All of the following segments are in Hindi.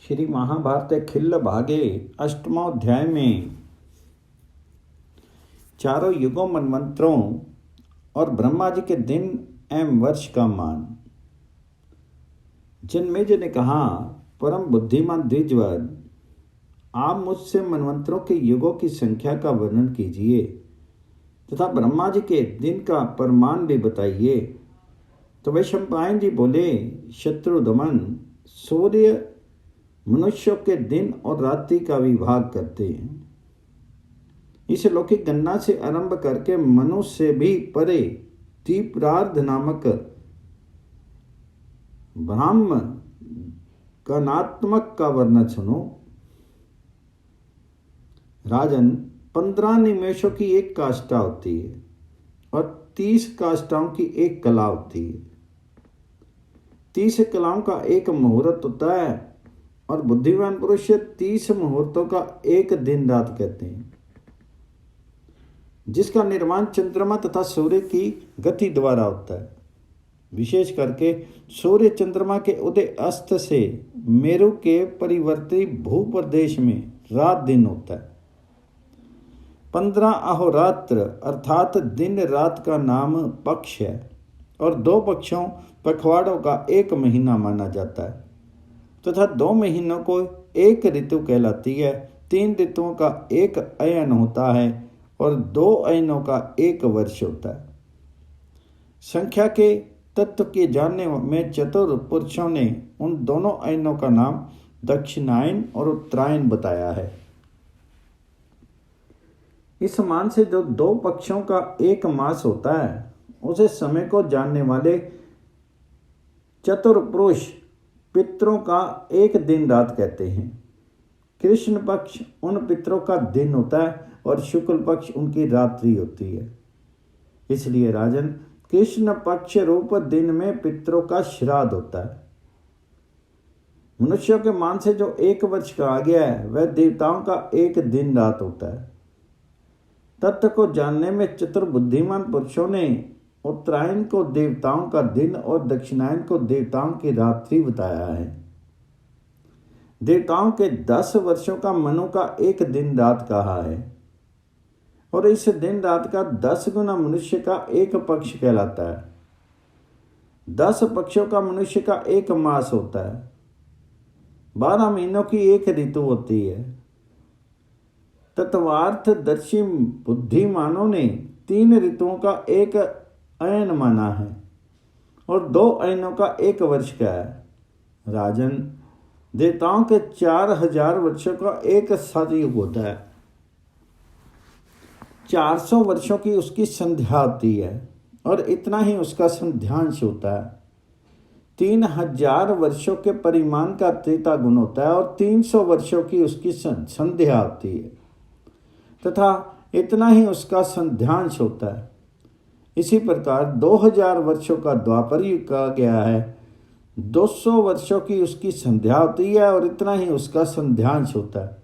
श्री महाभारत खिल्ल भागे अष्टमोध्याय में चारों युगों मनमंत्रों और ब्रह्मा जी के दिन एवं वर्ष का मान। जन्मेजय ने कहा, परम बुद्धिमान द्विजवर, आप मुझसे मनमंत्रों के युगों की संख्या का वर्णन कीजिए तथा ब्रह्मा जी के दिन का परमान भी बताइए। तो वैशंपायन जी बोले, शत्रुदमन, सूर्य मनुष्यों के दिन और रात्रि का विभाग करते हैं। इस लौकिक गणना से आरंभ करके मनुष्य से भी परे दीपरार्ध नामक ब्रह्म गणात्मक का वर्णन सुनो। राजन, 15 निमेषों की एक काष्ठा होती है और 30 काष्ठाओं की एक कला होती है। 30 कलाओं का एक मुहूर्त होता है और बुद्धिमान पुरुष 30 मुहूर्तों का एक दिन रात कहते हैं, जिसका निर्माण चंद्रमा तथा सूर्य की गति द्वारा होता है। विशेष करके सूर्य चंद्रमा के उदय अस्त से मेरु के परिवर्ती भूप्रदेश में रात दिन होता है। 15 अहोरात्र अर्थात दिन रात का नाम पक्ष है और 2 पक्षों पखवाड़ों का एक महीना माना जाता है तथा 2 महीनों को एक ऋतु कहलाती है। 3 ऋतुओं का एक अयन होता है और 2 अयनों का एक वर्ष होता है। संख्या के तत्व के जानने में चतुर पुरुषों ने उन दोनों अयनों का नाम दक्षिणायन और उत्तरायण बताया है। इस मान से जो 2 पक्षों का एक मास होता है, उसे समय को जानने वाले चतुर पुरुष पितरों का एक दिन रात कहते हैं। कृष्ण पक्ष उन पितरों का दिन होता है और शुक्ल पक्ष उनकी रात्रि होती है। इसलिए राजन, कृष्ण पक्ष रूप दिन में पितरों का श्राद्ध होता है। मनुष्यों के मान से जो 1 वर्ष कहा गया है, वह देवताओं का एक दिन रात होता है। तत्व को जानने में चतुर बुद्धिमान पुरुषों ने उत्तरायण को देवताओं का दिन और दक्षिणायन को देवताओं की रात्रि बताया है। देवताओं के 10 वर्षों का मनु का एक दिन रात कहा है और इस दिन रात का 10 गुना मनुष्य का एक पक्ष कहलाता है। 10 पक्षों का मनुष्य का एक मास होता है। 12 महीनों की एक ऋतु होती है। तत्वार्थदर्शी बुद्धिमानों ने 3 ऋतुओं का एक अयन माना है और 2 अयनों का एक वर्ष का है। राजन, देवताओं के 4000 वर्षों का एक सतयुग होता है। 400 वर्षों की उसकी संध्या होती है और इतना ही उसका संध्यांश होता है। 3000 वर्षों के परिमाण का त्रेता गुण होता है और 300 वर्षों की उसकी संध्या होती है तथा इतना ही उसका संध्यांश होता है। इसी प्रकार 2000 वर्षों का द्वापर युग कहा गया है। 200 वर्षों की उसकी संध्या होती है और इतना ही उसका संध्यांश होता है।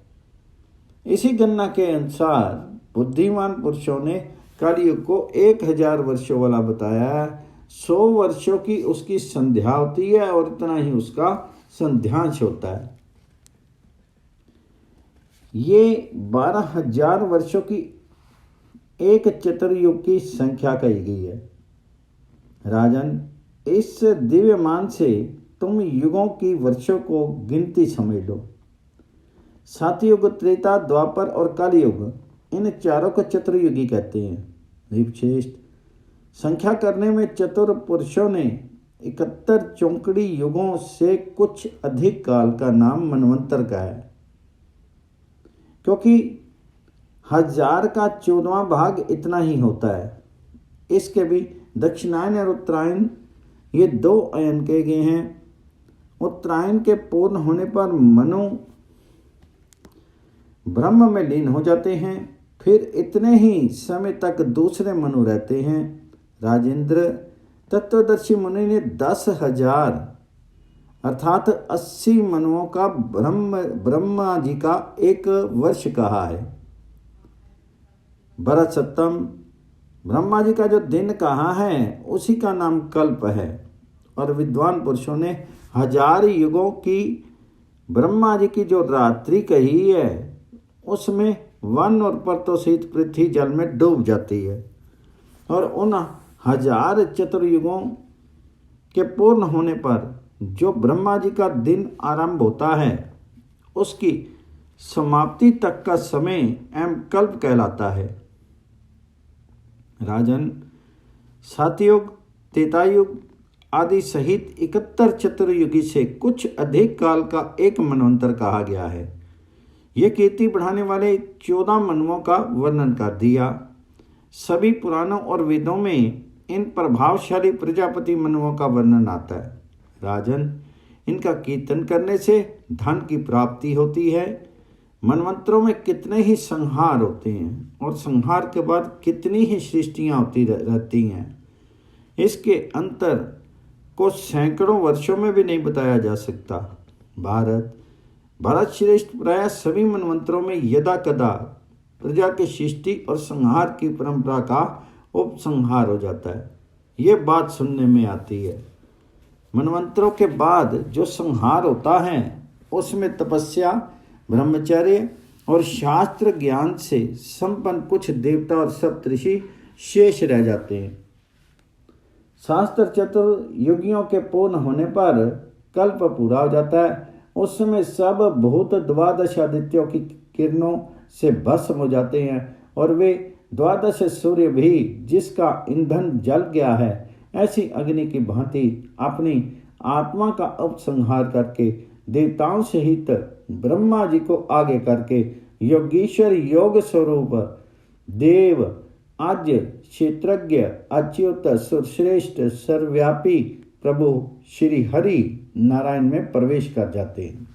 इसी गणना के अनुसार बुद्धिमान पुरुषों ने कलयुग को 1000 वर्षों वाला बताया है। 100 वर्षों की उसकी संध्या होती है और इतना ही उसका संध्यांश होता है। ये 12000 वर्षों की एक चतुर्युग की संख्या कही गई है। राजन, इस दिव्यमान से तुम युगों की वर्षों को गिनती समझ लो। सतयुग, त्रेता, द्वापर और कलयुग, इन चारों को चतुर्युगी कहते हैं। विशेष संख्या करने में चतुर पुरुषों ने 71 चौंकड़ी युगों से कुछ अधिक काल का नाम मनवंतर का है, क्योंकि 1000 का 14वां भाग इतना ही होता है। इसके भी दक्षिणायन और उत्तरायण, ये 2 अयन कहे गए हैं। उत्तरायण के पूर्ण होने पर मनु ब्रह्म में लीन हो जाते हैं, फिर इतने ही समय तक दूसरे मनु रहते हैं। राजेंद्र, तत्वदर्शी मुनि ने 10,000 अर्थात 80 मनुओं का ब्रह्मा जी का एक वर्ष कहा है। भरत सप्तम, ब्रह्मा जी का जो दिन कहा है उसी का नाम कल्प है और विद्वान पुरुषों ने 1000 युगों की ब्रह्मा जी की जो रात्रि कही है उसमें वन और पर्तो सहित पृथ्वी जल में डूब जाती है, और उन 1000 चतुर्युगों के पूर्ण होने पर जो ब्रह्मा जी का दिन आरंभ होता है उसकी समाप्ति तक का समय एवं कल्प कहलाता है। राजन, सातयुग, त्रेतायुग आदि सहित 71 चतुर्युगी से कुछ अधिक काल का एक मनवंतर कहा गया है। ये कीर्ति बढ़ाने वाले 14 मनुओं का वर्णन कर दिया। सभी पुराणों और वेदों में इन प्रभावशाली प्रजापति मनुओं का वर्णन आता है। राजन, इनका कीर्तन करने से धन की प्राप्ति होती है। मनवंतरों में कितने ही संहार होते हैं और संहार के बाद कितनी ही सृष्टियाँ होती रहती हैं, इसके अंतर को सैकड़ों वर्षों में भी नहीं बताया जा सकता। भारत श्रेष्ठ प्राय सभी मनवंतरों में यदा कदा प्रजा की सृष्टि और संहार की परंपरा का उपसंहार हो जाता है। ये बात सुनने में आती है। मनवंतरों के बाद जो संहार होता है उसमें तपस्या, ब्रह्मचर्य और शास्त्र ज्ञान से संपन्न कुछ देवता और सप्तऋषि शेष रह जाते हैं। शास्त्र चतुर्युगियों के पूर्ण होने पर कल्प पूरा हो जाता है। उस समय सब भूत 12 आदित्यों की किरणों से भस्म हो जाते हैं और वे 12 सूर्य भी जिसका ईंधन जल गया है ऐसी अग्नि की भांति अपनी आत्मा का उपसंहार करके देवताओं सहित ब्रह्मा जी को आगे करके योगीश्वर योग स्वरूप देव आद्य क्षेत्रज्ञ अच्युत सुरश्रेष्ठ सर्वव्यापी प्रभु श्री हरि नारायण में प्रवेश कर जाते हैं,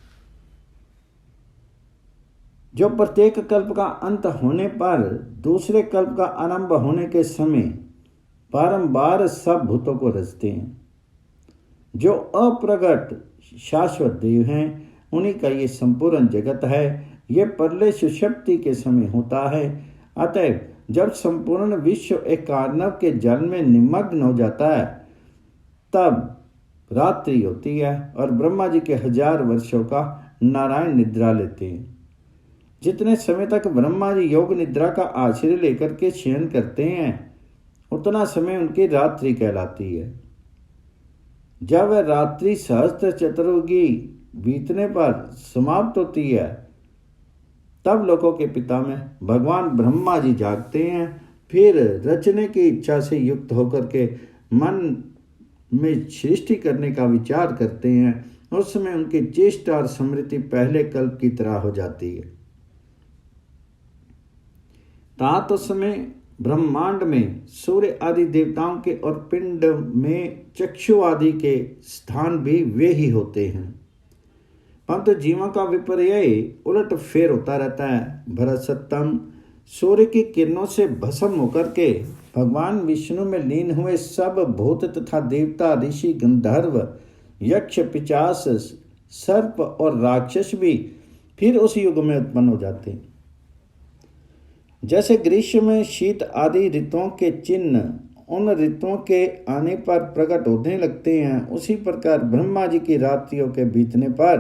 जो प्रत्येक कल्प का अंत होने पर दूसरे कल्प का आरंभ होने के समय बारंबार सब भूतों को रचते हैं। जो अप्रगट शाश्वत देव हैं उन्हीं का ये संपूर्ण जगत है। ये प्रलय सुषुप्ति के समय होता है। अतएव जब संपूर्ण विश्व एक कार्णव के जल में निमग्न हो जाता है तब रात्रि होती है और ब्रह्मा जी के 1000 वर्षों का नारायण निद्रा लेते हैं। जितने समय तक ब्रह्मा जी योग निद्रा का आश्रय लेकर के शयन करते हैं उतना समय उनकी रात्रि कहलाती है। जब वह रात्रि सहस्त्र चतुर्युगी बीतने पर समाप्त होती है तब लोकों के पिता में भगवान ब्रह्मा जी जागते हैं। फिर रचने की इच्छा से युक्त होकर के मन में सृष्टि करने का विचार करते हैं। उस समय उनकी चेष्टा और स्मृति पहले कल्प की तरह हो जाती है। तात उस समय ब्रह्मांड में सूर्य आदि देवताओं के और पिंड में चक्षु आदि के स्थान भी वे ही होते हैं, परंतु जीवों का विपर्य उलट फेर होता रहता है। भरत सत्तम सूर्य की किरणों से भस्म होकर के भगवान विष्णु में लीन हुए सब भूत तथा देवता, ऋषि, गंधर्व, यक्ष, पिशाच, सर्प और राक्षस भी फिर उस युग में उत्पन्न हो जाते हैं। जैसे ग्रीष्म में शीत आदि ऋतुओं के चिन्ह उन ऋतुओं के आने पर प्रकट होने लगते हैं, उसी प्रकार ब्रह्मा जी की रात्रियों के बीतने पर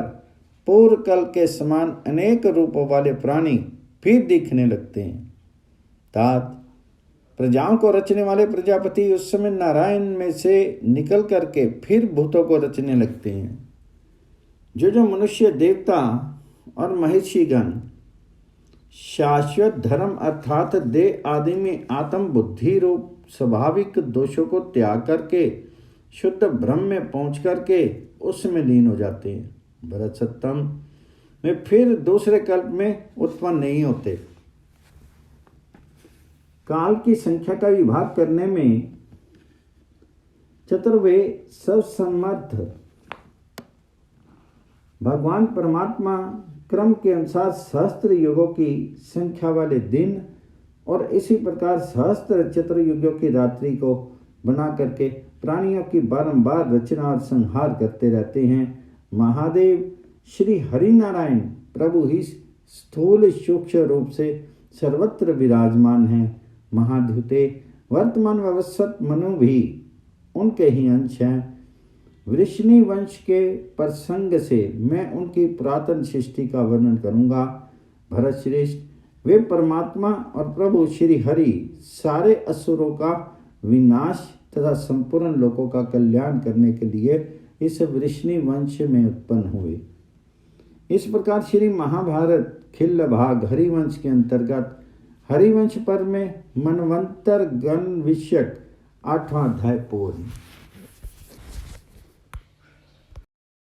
पूर्व कल के समान अनेक रूपों वाले प्राणी फिर दिखने लगते हैं। तात प्रजाओं को रचने वाले प्रजापति उस समय नारायण में से निकल करके फिर भूतों को रचने लगते हैं। जो मनुष्य, देवता और महिषीगण शाश्वत धर्म अर्थात देह आदि में आत्म बुद्धि रूप स्वाभाविक दोषों को त्याग करके शुद्ध ब्रह्म में पहुंच करके उसमें लीन हो जाते हैं, भरत सत्तम में फिर दूसरे कल्प में उत्पन्न नहीं होते। काल की संख्या का विभाग करने में चतुर्वे सर्वसमर्थ भगवान परमात्मा क्रम के अनुसार सहस्त्र युगों की संख्या वाले दिन और इसी प्रकार सहस्त्र चतुर्युगों की रात्रि को बना करके प्राणियों की बारंबार रचना और संहार करते रहते हैं। महादेव श्री हरिनारायण प्रभु ही स्थूल सूक्ष्म रूप से सर्वत्र विराजमान हैं। महाद्युते वर्तमान व्यवस्थित मनु भी उनके ही अंश हैं। वृष्णि वंश के प्रसंग से मैं उनकी पुरातन सृष्टि का वर्णन करूंगा। भरतश्रेष्ठ, वे परमात्मा और प्रभु श्री हरि सारे असुरों का विनाश तथा संपूर्ण लोगों का कल्याण करने के लिए इस वृष्णि वंश में उत्पन्न हुए। इस प्रकार श्री महाभारत खिल्ल भाग हरिवंश के अंतर्गत हरिवंश पर्व में मनवंतर गण विषयक 8वां अध्याय पूर्ण।